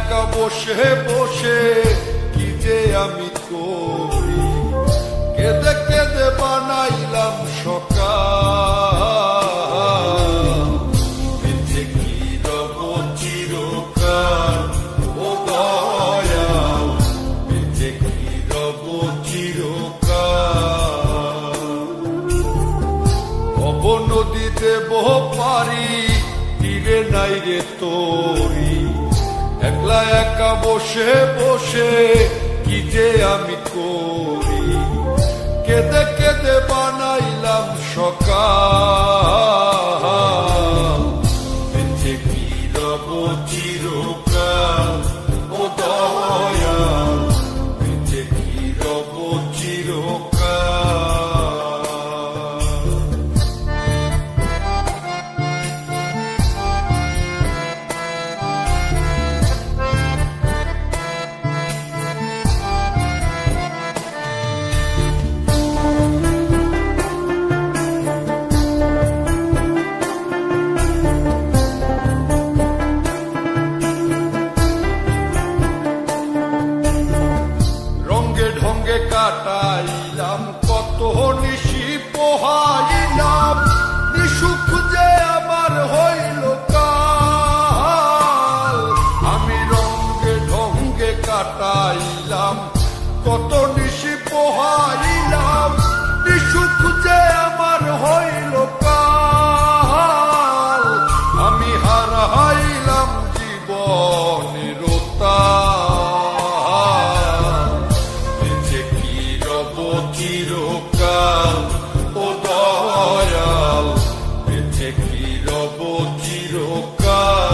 একা বসে বসে কি যে আমি করি, কেঁদে কেঁদে বানাইলাম সকাল। বেঁচে কি রব চিরকাল ও দয়াল, বেঁচে কি রব চিরকাল। ভব নদীতে বহ পারি, তীরে নাই রে তোরি, একলা একা বসে বসে কি যে আমি করি, কেঁদে কেঁদে বানাইলাম সকাল। বেঁচে কি রব চিরকাল ও দয়াল, বেঁচে কি রব চিরকাল। কাটাইলাম কত নিশি পোহাইলাম, নিশুক যে আমার হইল কাল। আমি রঙ্গে ঢঙ্গে কাটাইলাম কত নিশি পোহাইলাম, নিশুক যে আমার হইল কাল। আমি হারাইলাম জীবনের চিরকাল ও দয়াল, বেঁচে কি রব চিরকাল।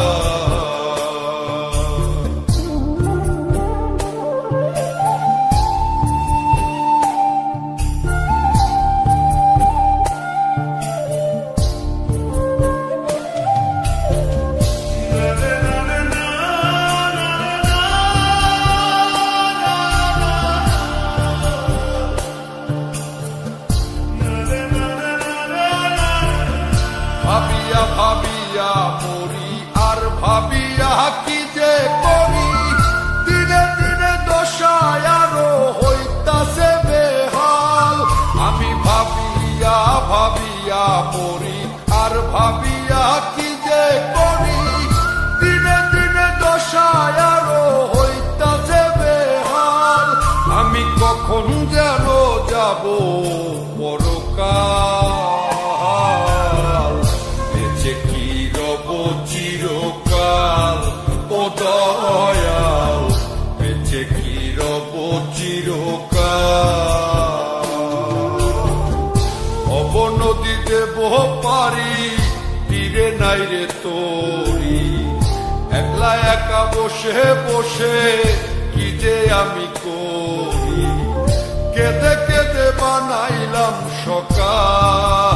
ভাবিয়া ভাবিয়া মরি আর ভাবিয়া কি যে করি, দিনে দিনে দশায় আরো হইতাছে বেহাল। আমি ভাবিয়া ভাবিয়া মরি আর ভাবিয়া কি যে করি, দিনে দিনে দশায় আরো হইতাছে বেহাল। আমি কখন যেন যাব পরকাল, বেঁচে কি রব চিরকাল ও দয়াল, বেঁচে কি রব চিরকাল। ভব নদীতে বহ পারি, তীরে নাই রে তোরি, একলা একা বসে বসে কি যে আমি করি, কেঁদে কেঁদে বানাইলাম সকাল।